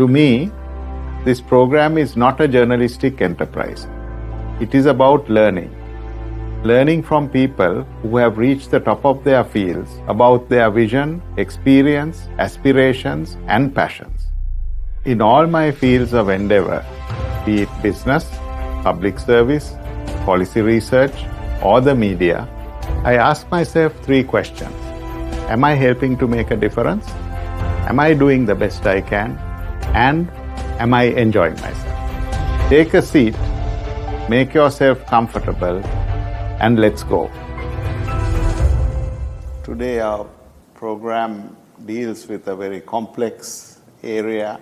To me, this program is not a journalistic enterprise. It is about learning. Learning from people who have reached the top of their fields about their vision, experience, aspirations, and passions. In all my fields of endeavor, be it business, public service, policy research, or the media, I ask myself 3 questions. Am I helping to make a difference? Am I doing the best I can? And am I enjoying myself? Take a seat, make yourself comfortable, and let's go. Today our program deals with a very complex area,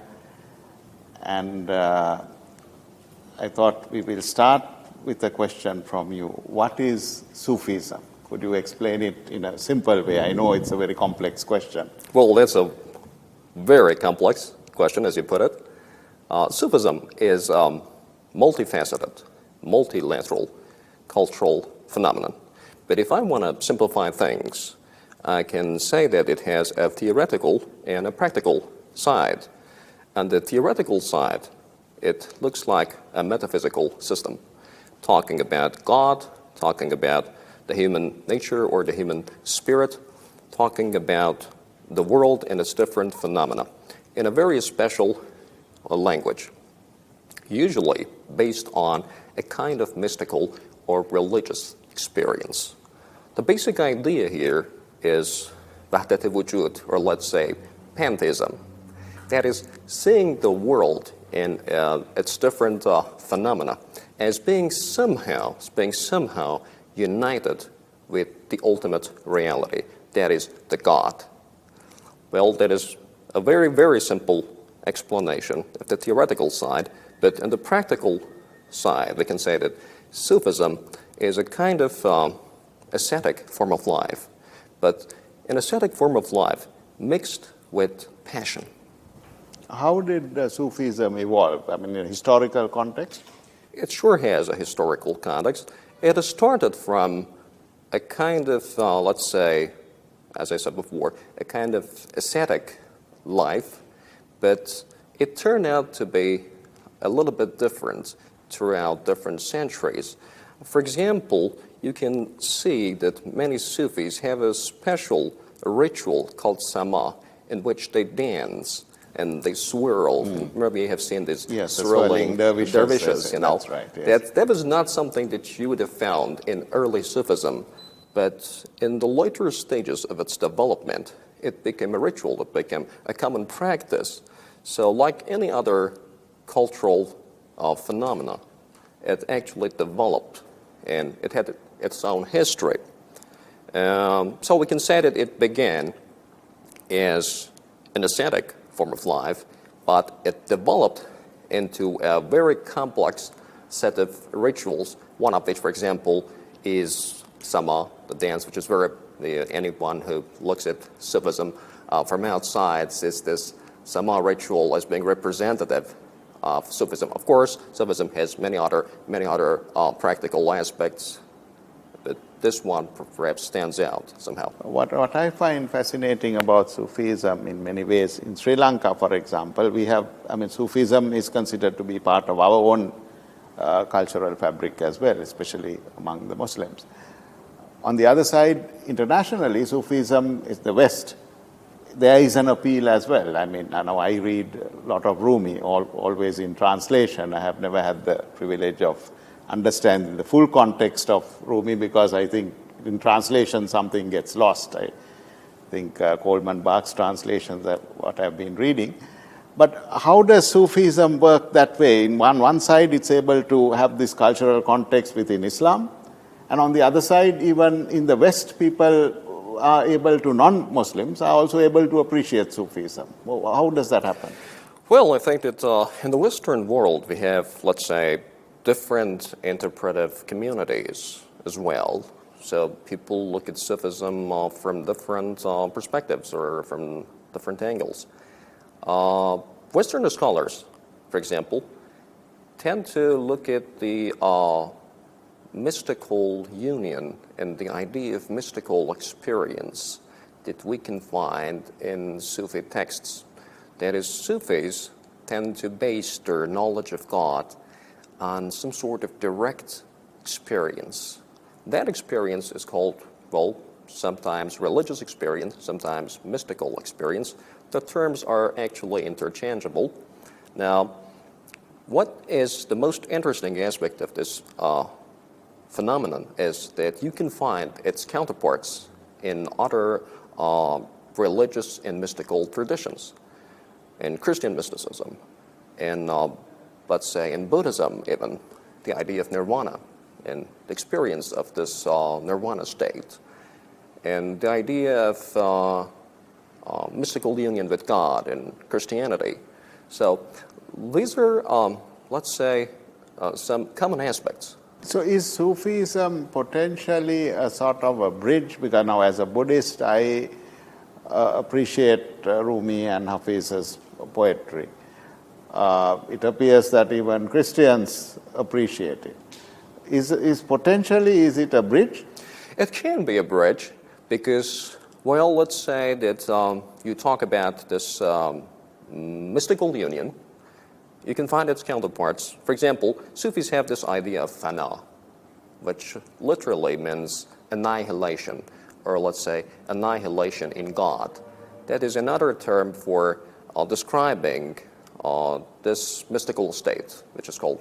and I thought we will start with a question from you. What is Sufism? Could you explain it in a simple way? I know it's a very complex question. Well, that's a very complex question, as you put it. Sufism is multifaceted, multilateral cultural phenomenon. But if I want to simplify things, I can say that it has a theoretical and a practical side. On the theoretical side, it looks like a metaphysical system, talking about God, talking about the human nature or the human spirit, talking about the world and its different phenomena in a very special language, usually based on a kind of mystical or religious experience. The basic idea here is Wahdat al-Wujud, or let's say pantheism. That is, seeing the world in its different phenomena as being somehow united with the ultimate reality, that is the God. Well, that is a very, very simple explanation of the theoretical side, but on the practical side, we can say that Sufism is a kind of ascetic form of life, but an ascetic form of life mixed with passion. How did Sufism evolve? I mean, in a historical context? It sure has a historical context. It has started from a kind of, let's say, as I said before, a kind of ascetic life, but it turned out to be a little bit different throughout different centuries. For example, you can see that many Sufis have a special ritual called sama, in which they dance and they swirl. Maybe you have seen these swirling dervishes, you know. That's right, yes. That was not something that you would have found in early Sufism, but in the later stages of its development, it became a ritual, it became a common practice. So like any other cultural phenomena, it actually developed, and it had its own history. So we can say that it began as an ascetic form of life, but it developed into a very complex set of rituals, one of which, for example, is sama, the dance, which is very, anyone who looks at Sufism from outside sees this sama ritual as being representative of Sufism. Of course, Sufism has many other practical aspects, but this one perhaps stands out somehow. What I find fascinating about Sufism in many ways, in Sri Lanka, for example, Sufism is considered to be part of our own cultural fabric as well, especially among the Muslims. On the other side, internationally, Sufism is the West. There is an appeal as well. I know I read a lot of Rumi, always in translation. I have never had the privilege of understanding the full context of Rumi, because I think in translation something gets lost. I think Coleman Barks' translations are what I've been reading. But how does Sufism work that way? In one side, it's able to have this cultural context within Islam, and on the other side, even in the West, people are able to, non-Muslims are also able to appreciate Sufism. How does that happen? Well, I think that in the Western world, we have, let's say, different interpretive communities as well. So people look at Sufism from different perspectives or from different angles. Western scholars, for example, tend to look at the mystical union and the idea of mystical experience that we can find in Sufi texts. That is, Sufis tend to base their knowledge of God on some sort of direct experience. That experience is called, well, sometimes religious experience, sometimes mystical experience. The terms are actually interchangeable. Now, what is the most interesting aspect of this phenomenon is that you can find its counterparts in other religious and mystical traditions, in Christian mysticism, in, let's say, in Buddhism even, the idea of nirvana and the experience of this nirvana state, and the idea of mystical union with God in Christianity. So these are, let's say, some common aspects. So is Sufism potentially a sort of a bridge? Because now as a Buddhist, I appreciate Rumi and Hafiz's poetry. It appears that even Christians appreciate it. Is it a bridge? It can be a bridge because, well, let's say that you talk about this mystical union. You can find its counterparts. For example, Sufis have this idea of fana, which literally means annihilation, or let's say annihilation in God. That is another term for describing this mystical state, which is called,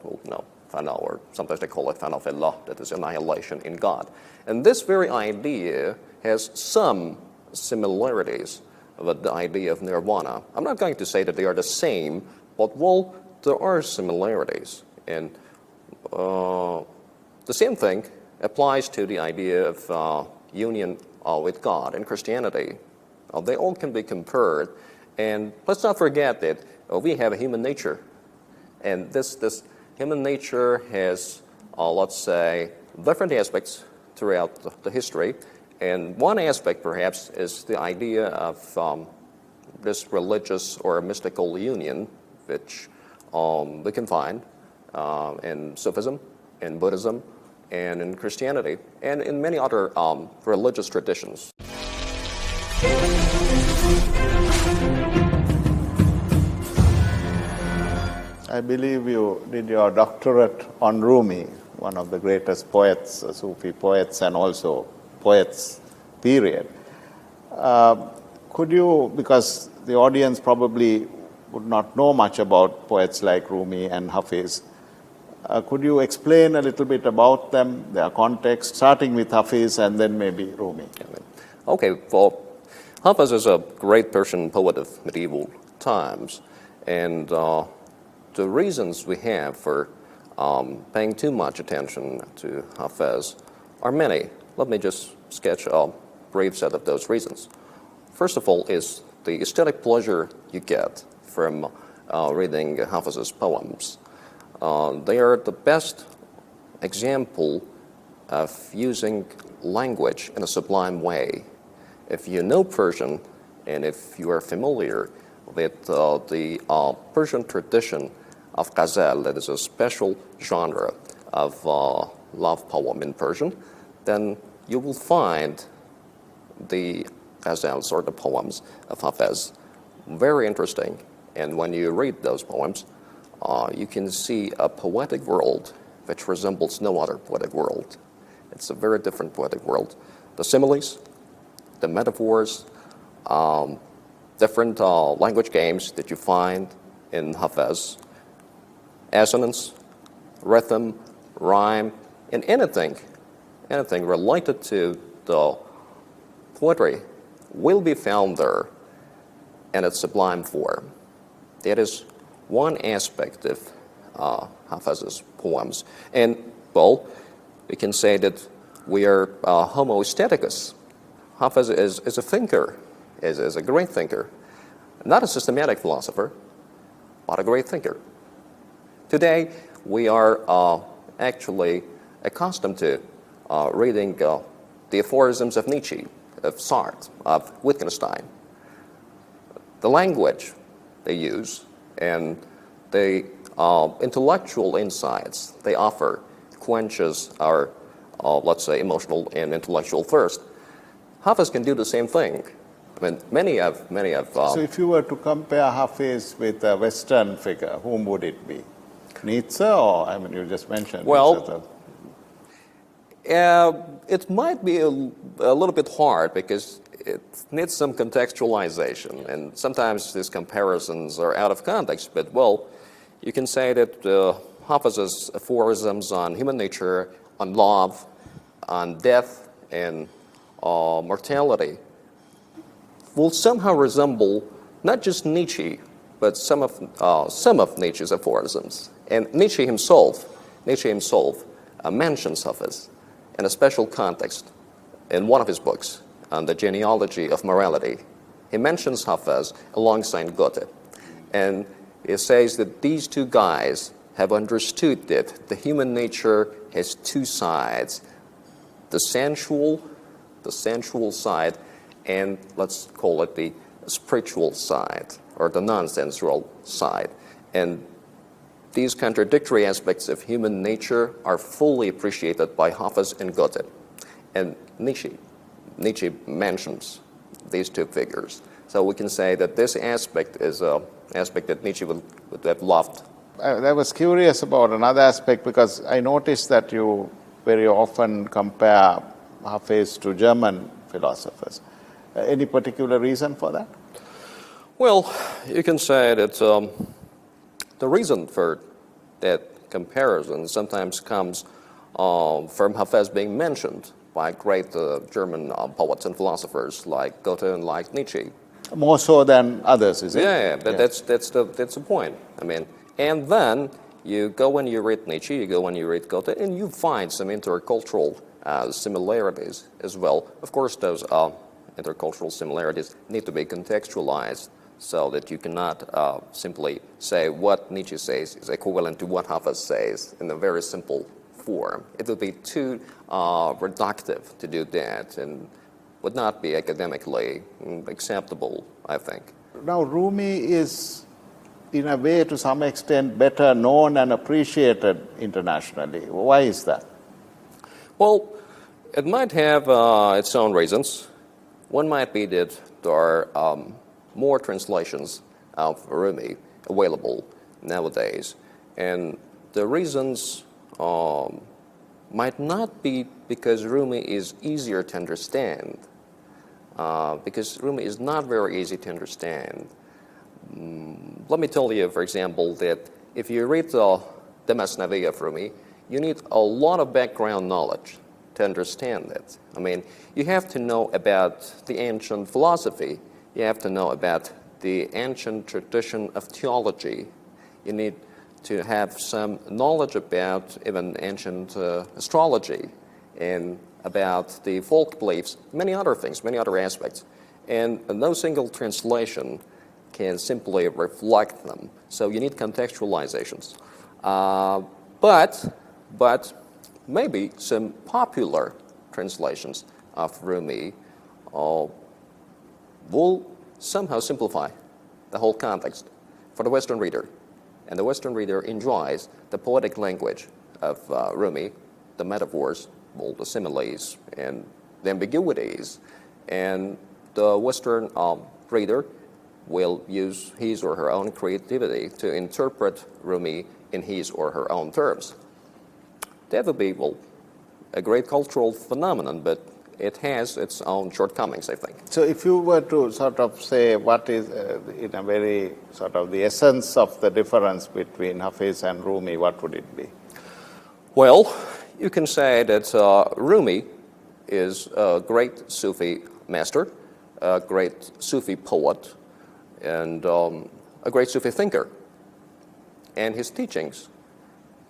fana, or sometimes they call it fana fillah, that is annihilation in God. And this very idea has some similarities with the idea of nirvana. I'm not going to say that they are the same, but, well, there are similarities. And the same thing applies to the idea of union with God in Christianity. They all can be compared. And let's not forget that we have a human nature. And this human nature has, let's say, different aspects throughout the history. And one aspect, perhaps, is the idea of this religious or mystical union, which we can find in Sufism, in Buddhism, and in Christianity, and in many other religious traditions. I believe you did your doctorate on Rumi, one of the greatest poets, Sufi poets, and also poets, period. Could you, because the audience probably would not know much about poets like Rumi and Hafiz, could you explain a little bit about them, their context, starting with Hafiz and then maybe Rumi? Okay, well, Hafiz is a great Persian poet of medieval times, and the reasons we have for paying too much attention to Hafiz are many. Let me just sketch a brief set of those reasons. First of all is the aesthetic pleasure you get from reading Hafiz's poems. They are the best example of using language in a sublime way. If you know Persian, and if you are familiar with the Persian tradition of ghazal, that is a special genre of love poem in Persian, then you will find the ghazals or the poems of Hafiz very interesting. And when you read those poems, you can see a poetic world which resembles no other poetic world. It's a very different poetic world. The similes, the metaphors, different language games that you find in Hafiz, assonance, rhythm, rhyme, and anything related to the poetry will be found there in its sublime form. That is one aspect of Hafiz's poems. And, well, we can say that we are homo aestheticus. Hafiz is a thinker, is a great thinker. Not a systematic philosopher, but a great thinker. Today, we are actually accustomed to reading the aphorisms of Nietzsche, of Sartre, of Wittgenstein. The language they use and the intellectual insights they offer quenches our, let's say, emotional and intellectual thirst. Hafiz can do the same thing, I mean, many have. So if you were to compare Hafiz with a Western figure, whom would it be? Nietzsche, or, I mean, you just mentioned Well, it might be a little bit hard because it needs some contextualization, and sometimes these comparisons are out of context. But, well, you can say that Hafiz's aphorisms on human nature, on love, on death, and mortality will somehow resemble not just Nietzsche, but some of Nietzsche's aphorisms. And Nietzsche himself mentions Hafiz in a special context in one of his books on the genealogy of morality. He mentions Hafiz alongside Goethe. And it says that these two guys have understood that the human nature has two sides, the sensual side, and let's call it the spiritual side, or the non-sensual side. And these contradictory aspects of human nature are fully appreciated by Hafiz and Goethe. And Nietzsche mentions these two figures. So we can say that this aspect is an aspect that Nietzsche would have loved. I was curious about another aspect because I noticed that you very often compare Hafiz to German philosophers. Any particular reason for that? Well, you can say that the reason for that comparison sometimes comes from Hafiz being mentioned by great German poets and philosophers like Goethe and like Nietzsche. More so than others, is it? Yeah, but that's the point. I mean, and then you go and you read Nietzsche, you go and you read Goethe, and you find some intercultural similarities as well. Of course, those intercultural similarities need to be contextualized so that you cannot simply say what Nietzsche says is equivalent to what Hafiz says in a very simple form. It would be too reductive to do that and would not be academically acceptable, I think. Now, Rumi is, in a way, to some extent, better known and appreciated internationally. Why is that? Well, it might have its own reasons. One might be that there are more translations of Rumi available nowadays. And the reasons might not be because Rumi is easier to understand, because Rumi is not very easy to understand. Let me tell you, for example, that if you read the Masnavi of Rumi, you need a lot of background knowledge to understand it. I mean, you have to know about the ancient philosophy. You have to know about the ancient tradition of theology. You need to have some knowledge about even ancient astrology and about the folk beliefs, many other things, many other aspects. And no single translation can simply reflect them. So you need contextualizations. But maybe some popular translations of Rumi will somehow simplify the whole context for the Western reader. And the Western reader enjoys the poetic language of Rumi, the metaphors, well, the similes, and the ambiguities. And the Western reader will use his or her own creativity to interpret Rumi in his or her own terms. That would be, well, a great cultural phenomenon, but it has its own shortcomings, I think. So if you were to sort of say what is, in a very sort of the essence of the difference between Hafiz and Rumi, what would it be? Well, you can say that Rumi is a great Sufi master, a great Sufi poet, and a great Sufi thinker. And his teachings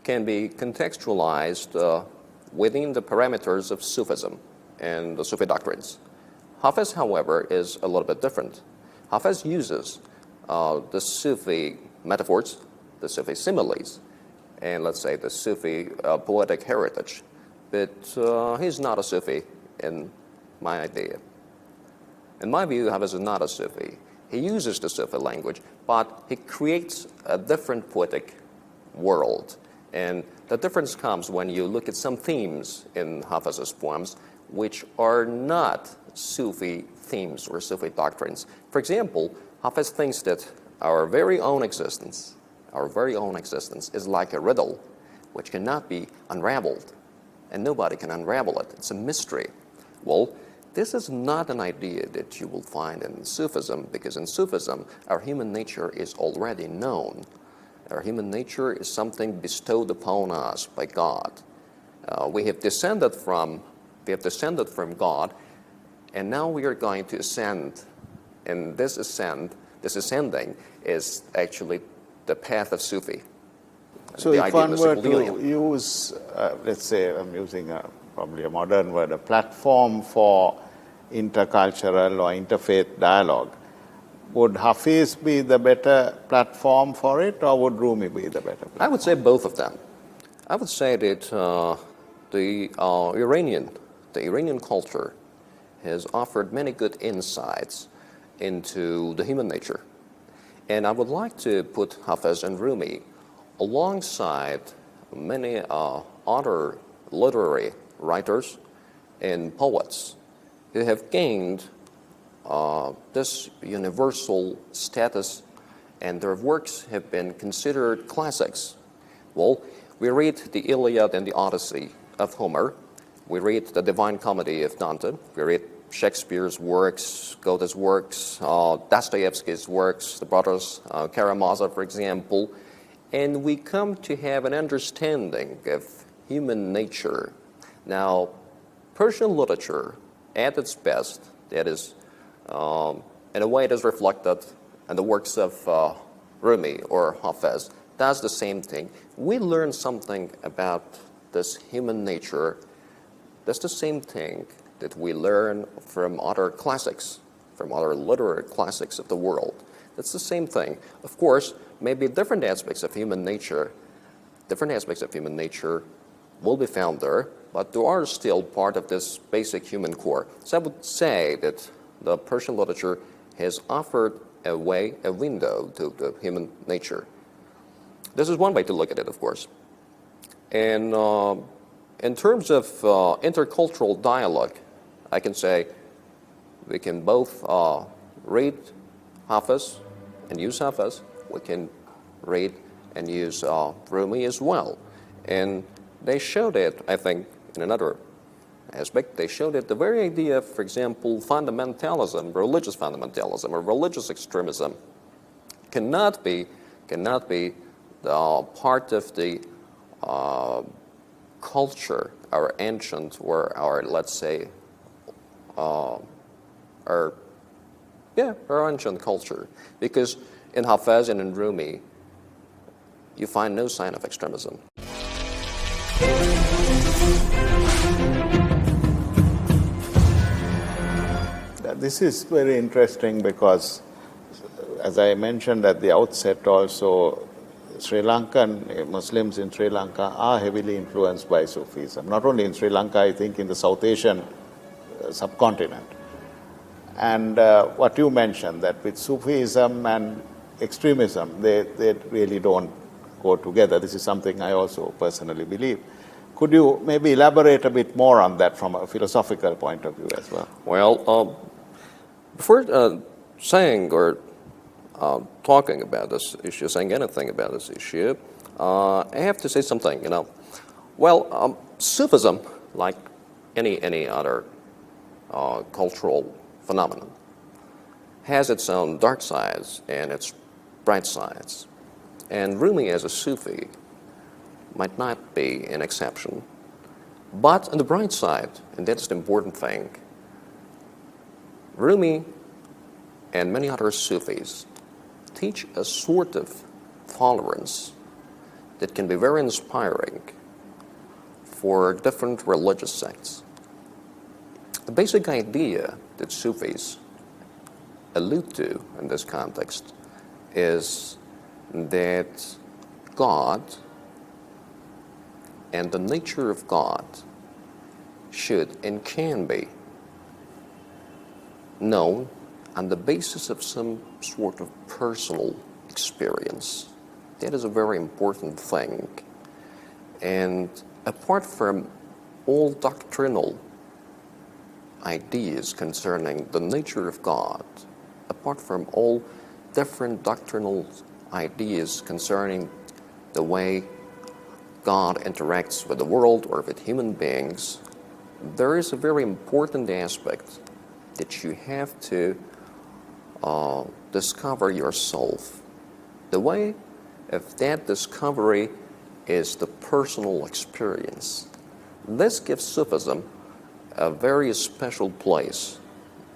can be contextualized within the parameters of Sufism and the Sufi doctrines. Hafiz, however, is a little bit different. Hafiz uses the Sufi metaphors, the Sufi similes, and let's say the Sufi poetic heritage. But he's not a Sufi in my idea. In my view, Hafiz is not a Sufi. He uses the Sufi language, but he creates a different poetic world. And the difference comes when you look at some themes in Hafiz's poems, which are not Sufi themes or Sufi doctrines. For example, Hafiz thinks that our very own existence is like a riddle which cannot be unraveled, and nobody can unravel it. It's a mystery. Well, this is not an idea that you will find in Sufism, because in Sufism, our human nature is already known. Our human nature is something bestowed upon us by God. We have descended from God, and now we are going to ascend. And this ascending is actually the path of Sufi. So if one were to use, let's say, I'm using probably a modern word, a platform for intercultural or interfaith dialogue, would Hafiz be the better platform for it, or would Rumi be the better platform? I would say both of them. I would say that the Iranian culture has offered many good insights into the human nature. And I would like to put Hafiz and Rumi alongside many other literary writers and poets who have gained this universal status, and their works have been considered classics. Well, we read the Iliad and the Odyssey of Homer. We read the Divine Comedy of Dante. We read Shakespeare's works, Goethe's works, Dostoevsky's works, the brothers Karamazov, for example, and we come to have an understanding of human nature. Now, Persian literature, at its best, that is, in a way it is reflected in the works of Rumi or Hafiz, does the same thing. We learn something about this human nature. That's the same thing that we learn from other classics, from other literary classics of the world. That's the same thing. Of course, maybe different aspects of human nature will be found there, but they are still part of this basic human core. So I would say that the Persian literature has offered a window to the human nature. This is one way to look at it, of course. And in terms of intercultural dialogue, I can say we can both read Hafiz and use Hafiz. We can read and use Rumi as well. And they showed it, I think, in another aspect. They showed that the very idea of, for example, fundamentalism, religious fundamentalism, or religious extremism cannot be part of the culture, our ancient or our, let's say, our ancient culture. Because in Hafiz and in Rumi, you find no sign of extremism. This is very interesting because, as I mentioned at the outset also, Sri Lankan Muslims in Sri Lanka are heavily influenced by Sufism. Not only in Sri Lanka, I think in the South Asian subcontinent. And what you mentioned, that with Sufism and extremism, they really don't go together. This is something I also personally believe. Could you maybe elaborate a bit more on that from a philosophical point of view as well? Well, before saying or talking about this issue, saying anything about this issue, I have to say something, Well, Sufism, like any other cultural phenomenon, has its own dark sides and its bright sides. And Rumi as a Sufi might not be an exception. But on the bright side, and that's the important thing, Rumi and many other Sufis teach a sort of tolerance that can be very inspiring for different religious sects. The basic idea that Sufis allude to in this context is that God and the nature of God should and can be known on the basis of some sort of personal experience. That is a very important thing. And apart from all doctrinal ideas concerning the nature of God, apart from all different doctrinal ideas concerning the way God interacts with the world or with human beings, there is a very important aspect that you have to discover yourself. The way of that discovery is the personal experience. This gives Sufism a very special place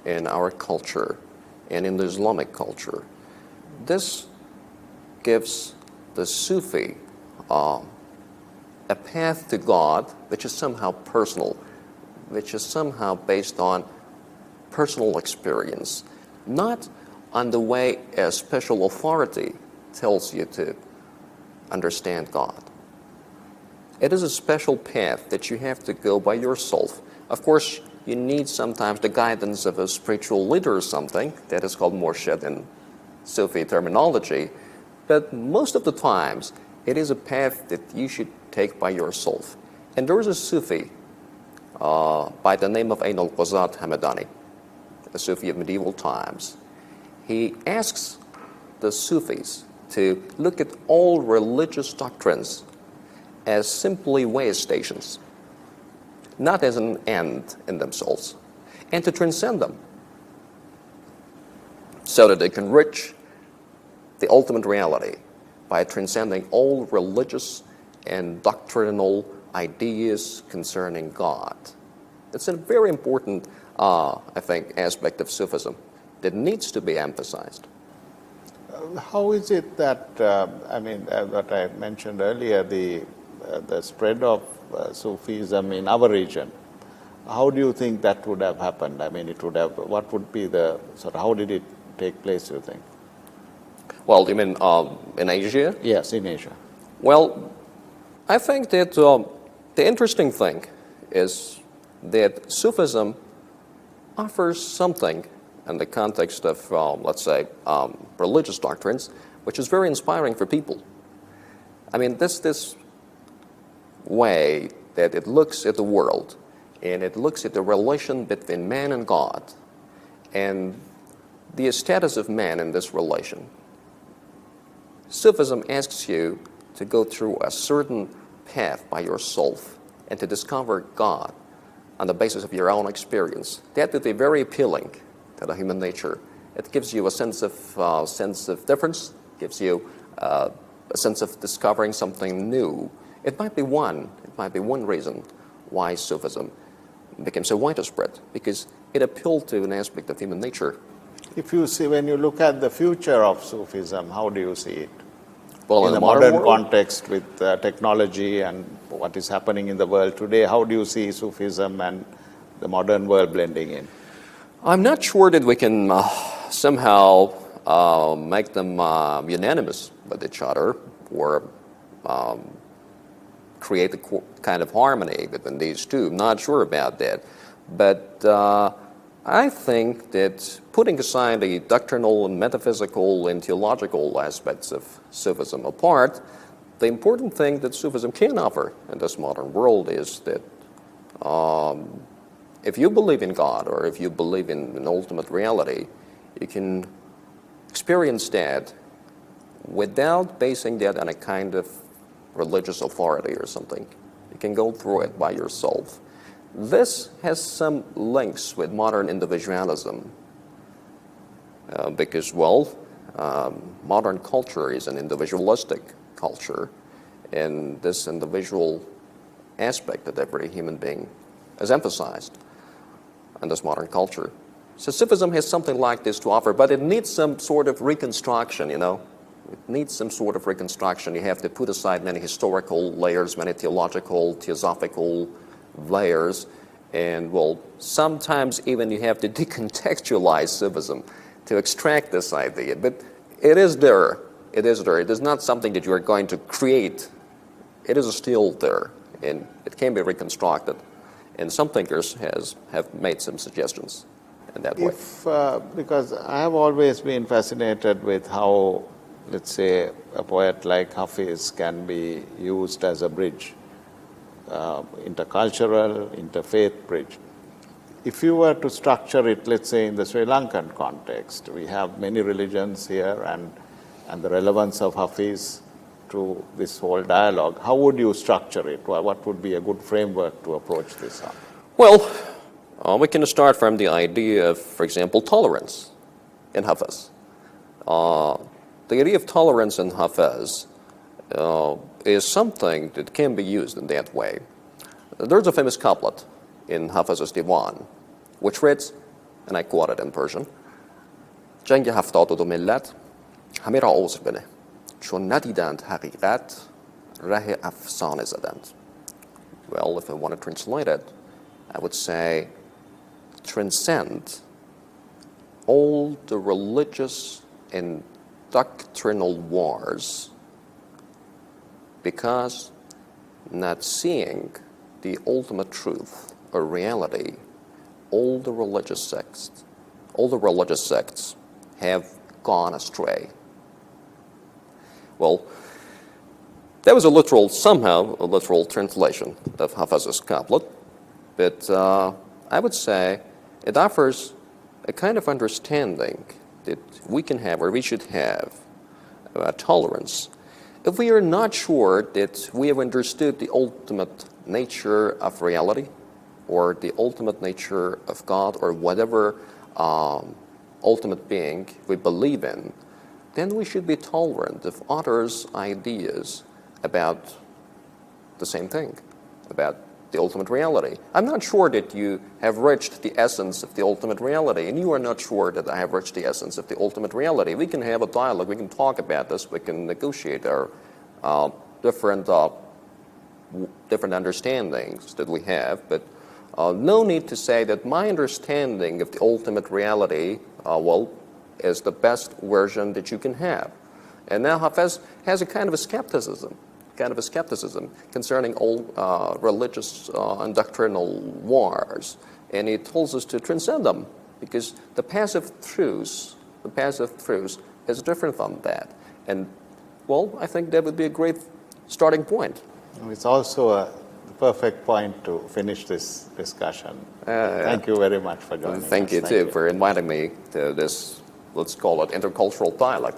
in our culture and in the Islamic culture. This gives the Sufi a path to God which is somehow personal, which is somehow based on personal experience, not on the way a special authority tells you to understand God. It is a special path that you have to go by yourself. Of course, you need sometimes the guidance of a spiritual leader or something. That is called murshid in Sufi terminology. But most of the times, it is a path that you should take by yourself. And there is a Sufi by the name of Ain al-Qazat Hamedani, a Sufi of medieval times. He asks the Sufis to look at all religious doctrines as simply way stations, not as an end in themselves, and to transcend them so that they can reach the ultimate reality by transcending all religious and doctrinal ideas concerning God. It's a very important, I think, aspect of Sufism that needs to be emphasized. How is it that, what I mentioned earlier, the spread of Sufism in our region, how do you think that would have happened? I mean, what would be how did it take place, you think? Well, you mean in Asia? Yes, in Asia. Well, I think that the interesting thing is that Sufism offers something in the context of, let's say, religious doctrines, which is very inspiring for people. I mean, this way that it looks at the world, and it looks at the relation between man and God, and the status of man in this relation. Sufism asks you to go through a certain path by yourself and to discover God on the basis of your own experience. That would be very appealing to the human nature. It gives you a sense of difference, gives you a sense of discovering something new. It might be one reason why Sufism became so widespread, because it appealed to an aspect of human nature. When you look at the future of Sufism, how do you see it? Well, in the modern context with technology and what is happening in the world today, how do you see Sufism and the modern world blending in? I'm not sure that we can somehow make them unanimous with each other or create a kind of harmony between these two. I'm not sure about that. But I think that putting aside the doctrinal and metaphysical and theological aspects of Sufism apart, the important thing that Sufism can offer in this modern world is that if you believe in God or if you believe in an ultimate reality, you can experience that without basing that on a kind of religious authority or something. You can go through it by yourself. This has some links with modern individualism because, modern culture is an individualistic culture, and this individual aspect that every human being is emphasized in this modern culture. So Sufism has something like this to offer, but it needs some sort of reconstruction, It needs some sort of reconstruction. You have to put aside many historical layers, many theological, theosophical layers, and sometimes even you have to decontextualize Sufism to extract this idea. But it is there. It is there. It is not something that you are going to create. It is still there, and it can be reconstructed. And some thinkers have made some suggestions in that way. Because I have always been fascinated with how, let's say, a poet like Hafiz can be used as a bridge. Intercultural, interfaith bridge. if you were to structure it, let's say in the Sri Lankan context, we have many religions here and the relevance of Hafiz to this whole dialogue, how would you structure it? What would be a good framework to approach this on? Well, we can start from the idea of, for example, tolerance in Hafiz. The idea of tolerance in Hafiz is something that can be used in that way. There's a famous couplet in Hafiz's Diwan, which reads, and I quote it in Persian, جنگ 72 ملت همه را عذر بده چون ندیدند حقیقت ره افسانه زدند. Well, if I want to translate it, I would say transcend all the religious and doctrinal wars because not seeing the ultimate truth or reality, all the religious sects have gone astray. Well, that was somehow a literal translation of Hafiz's couplet, but I would say it offers a kind of understanding that we can have, or we should have, tolerance. If we are not sure that we have understood the ultimate nature of reality, or the ultimate nature of God, or whatever ultimate being we believe in, then we should be tolerant of others' ideas about the same thing, about the ultimate reality. I'm not sure that you have reached the essence of the ultimate reality, and you are not sure that I have reached the essence of the ultimate reality. We can have a dialogue, we can talk about this, we can negotiate our different understandings that we have, but no need to say that my understanding of the ultimate reality, is the best version that you can have. And now Hafiz has a kind of a skepticism concerning all religious and doctrinal wars. And he tells us to transcend them because the passive truth is different from that. And, well, I think that would be a great starting point. It's also the perfect point to finish this discussion. Thank you very much for joining us. Thank you, too, for inviting me to this, let's call it, intercultural dialogue.